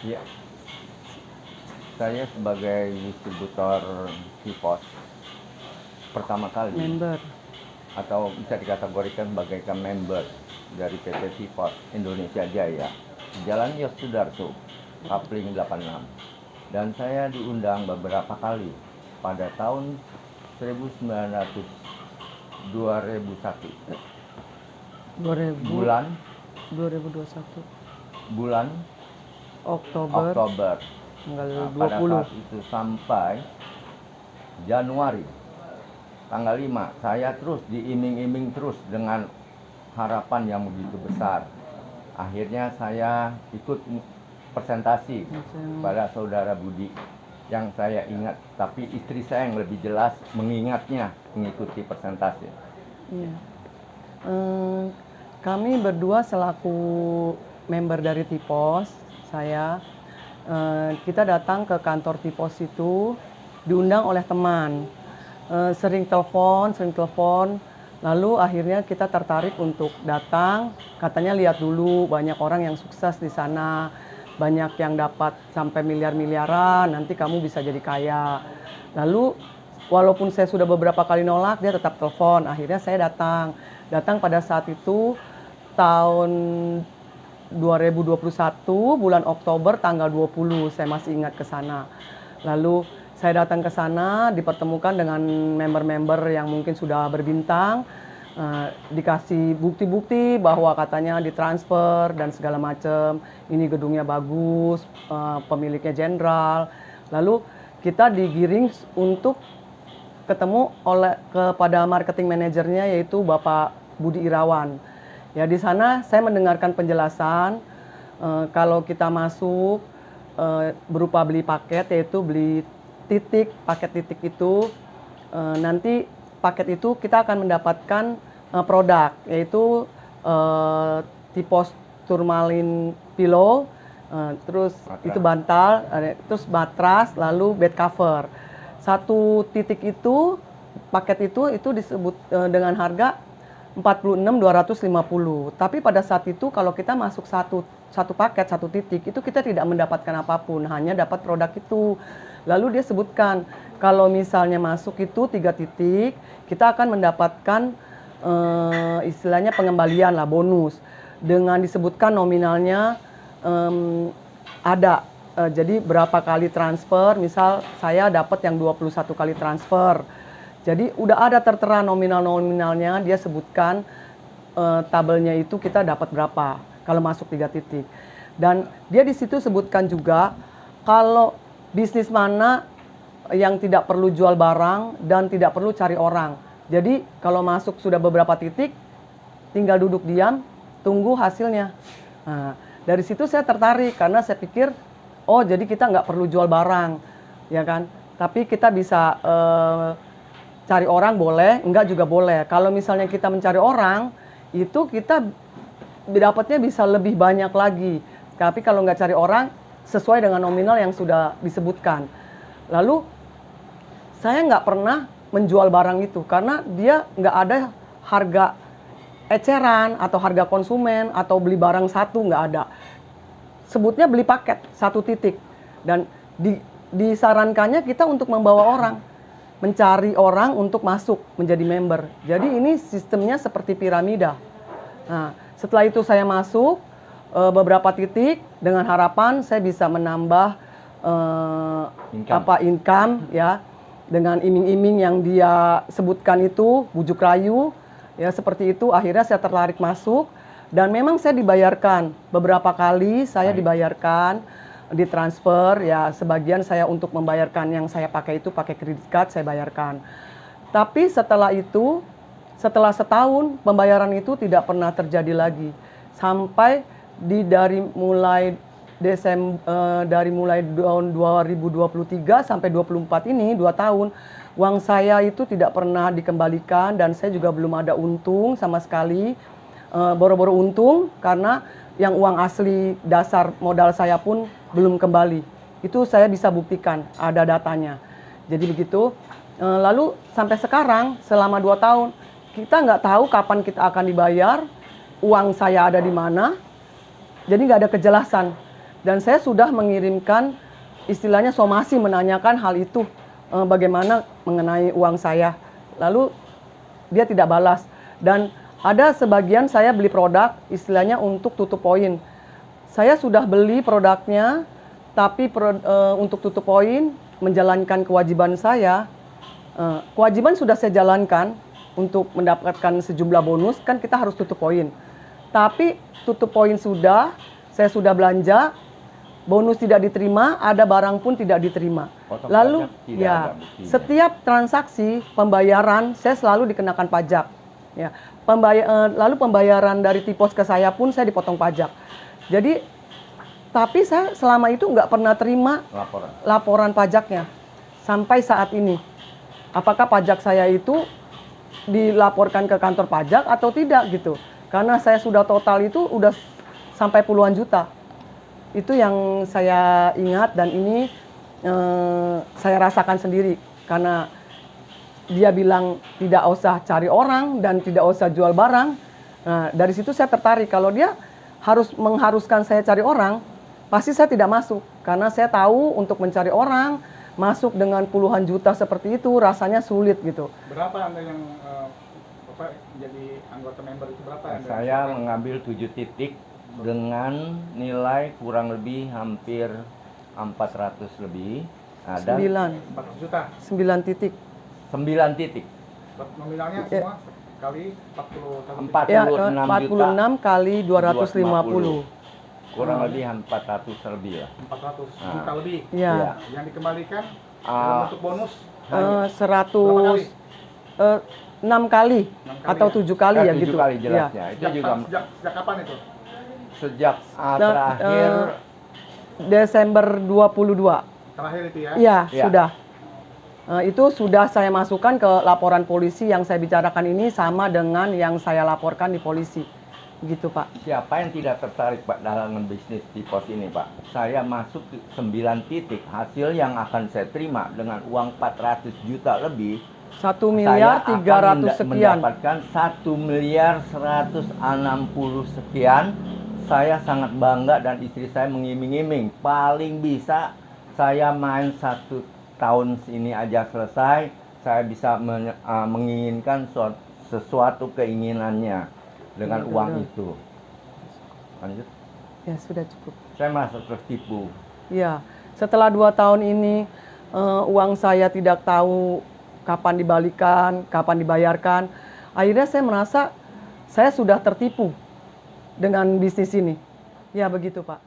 Ya, saya sebagai distributor T-Pos pertama kali Member. atau bisa dikategorikan sebagai member dari PT T-Pos Indonesia Jaya, Jalan Yos Sudarso, Kapling 86. Dan saya diundang beberapa kali pada tahun 1900 2001 bulan 2021 bulan Oktober Oktober. tanggal Pada 20. saat itu sampai Januari tanggal 5 saya terus diiming-iming terus dengan harapan yang begitu besar. Akhirnya saya ikut presentasi pada saudara Budi yang saya ingat, tapi istri saya yang lebih jelas mengingatnya mengikuti presentasi. Iya. Kami berdua selaku member dari T-Pos, kita datang ke kantor T-Pos itu diundang oleh teman. Sering telepon, lalu akhirnya kita tertarik untuk datang. Katanya lihat dulu, banyak orang yang sukses di sana, banyak yang dapat sampai miliar-miliaran, nanti kamu bisa jadi kaya. Lalu walaupun saya sudah beberapa kali nolak, dia tetap telepon. Akhirnya saya datang pada saat itu tahun 2021 bulan Oktober tanggal 20, saya masih ingat ke sana. Lalu saya datang ke sana, dipertemukan dengan member-member yang mungkin sudah berbintang, dikasih bukti-bukti bahwa katanya ditransfer dan segala macam. Ini gedungnya bagus, pemiliknya jenderal. Lalu kita digiring untuk ketemu kepada marketing manajernya, yaitu Bapak Budi Irawan. Ya, di sana saya mendengarkan penjelasan kalau kita masuk berupa beli paket, yaitu beli paket titik itu, nanti paket itu kita akan mendapatkan produk, yaitu T-Pos Turmalin Pillow, terus matras. Itu bantal, terus matras, lalu bed cover. Satu titik itu, paket itu disebut dengan harga 46.250. Tapi pada saat itu kalau kita masuk satu paket, satu titik, itu kita tidak mendapatkan apapun, hanya dapat produk itu. Lalu dia sebutkan kalau misalnya masuk itu 3 titik, kita akan mendapatkan istilahnya pengembalian lah, bonus. Dengan disebutkan nominalnya ada. Jadi berapa kali transfer, misal saya dapat yang 21 kali transfer. Jadi udah ada tertera nominalnya, dia sebutkan tabelnya itu kita dapat berapa kalau masuk 3 titik. Dan dia di situ sebutkan juga kalau bisnis mana yang tidak perlu jual barang dan tidak perlu cari orang. Jadi kalau masuk sudah beberapa titik, tinggal duduk diam, tunggu hasilnya. Nah, dari situ saya tertarik karena saya pikir, oh jadi kita nggak perlu jual barang, ya kan? Tapi kita bisa cari orang boleh, enggak juga boleh. Kalau misalnya kita mencari orang, itu kita dapatnya bisa lebih banyak lagi. Tapi kalau nggak cari orang, sesuai dengan nominal yang sudah disebutkan. Lalu, saya nggak pernah menjual barang itu, karena dia nggak ada harga eceran, atau harga konsumen, atau beli barang satu, nggak ada. Sebutnya beli paket, satu titik. Dan disarankannya kita untuk membawa orang. Mencari orang untuk masuk menjadi member. Jadi ini sistemnya seperti piramida. Nah, setelah itu saya masuk beberapa titik dengan harapan saya bisa menambah income ya, dengan iming-iming yang dia sebutkan itu, bujuk rayu ya, seperti itu. Akhirnya saya tertarik masuk dan memang saya dibayarkan beberapa kali, saya dibayarkan ditransfer ya, sebagian saya untuk membayarkan yang saya pakai itu pakai kredit card saya bayarkan. Tapi setelah itu, setelah setahun pembayaran itu tidak pernah terjadi lagi sampai dari mulai tahun 2023 sampai 24 ini 2 tahun uang saya itu tidak pernah dikembalikan dan saya juga belum ada untung sama sekali. Boro-boro untung karena yang uang asli dasar modal saya pun belum kembali. Itu saya bisa buktikan, ada datanya. Jadi begitu. Lalu sampai sekarang selama 2 tahun kita nggak tahu kapan kita akan dibayar, uang saya ada di mana. Jadi nggak ada kejelasan. Dan saya sudah mengirimkan istilahnya somasi menanyakan hal itu, bagaimana mengenai uang saya. Lalu dia tidak balas. Dan ada sebagian saya beli produk istilahnya untuk tutup poin. Saya sudah beli produknya, tapi untuk tutup poin menjalankan kewajiban saya. Kewajiban sudah saya jalankan untuk mendapatkan sejumlah bonus, kan kita harus tutup poin. Tapi tutup poin sudah, saya sudah belanja, bonus tidak diterima, ada barang pun tidak diterima. Lalu ya, setiap transaksi pembayaran saya selalu dikenakan pajak. Ya, lalu pembayaran dari Tipos ke saya pun saya dipotong pajak. Jadi, tapi saya selama itu nggak pernah terima laporan pajaknya sampai saat ini. Apakah pajak saya itu dilaporkan ke kantor pajak atau tidak gitu? Karena saya sudah total itu udah sampai puluhan juta. Itu yang saya ingat dan ini saya rasakan sendiri karena dia bilang tidak usah cari orang dan tidak usah jual barang. Nah, dari situ saya tertarik. Kalau dia mengharuskan saya cari orang, pasti saya tidak masuk karena saya tahu untuk mencari orang masuk dengan puluhan juta seperti itu rasanya sulit gitu. Berapa Anda yang Bapak jadi anggota member itu berapa? Saya mengambil 7 titik dengan nilai kurang lebih hampir 400 lebih. Ada 400 juta. 9 titik. 9 titik. Nominalnya semua kali 46 46 kali 250. Kurang lebih 400 lebih lah. 400 juta lebih. Ya. Yang dikembalikan dalam bentuk bonus 6 kali atau 7 kali ya 7 gitu. kali jelasnya. Itu juga sejak kapan itu? Sejak terakhir Desember 22. Terakhir itu ya? Iya, Ya. sudah. Itu sudah saya masukkan ke laporan polisi yang saya bicarakan ini sama dengan yang saya laporkan di polisi. Gitu, Pak. Siapa yang tidak tertarik, Pak, dalam bisnis Tipos ini, Pak? Saya masuk ke 9 titik, hasil yang akan saya terima dengan uang 400 juta lebih. 1 miliar 300 sekian. Mendapatkan 1 miliar 160 sekian. Saya sangat bangga dan istri saya mengiming-iming. Paling bisa saya main 1 tahun ini aja selesai. Saya bisa menginginkan sesuatu keinginannya dengan uang itu. Lanjut. Ya, sudah cukup. Saya merasa tertipu. Ya, setelah 2 tahun ini uang saya tidak tahu kapan dibalikan, kapan dibayarkan. Akhirnya saya merasa saya sudah tertipu dengan bisnis ini. Ya, begitu, Pak.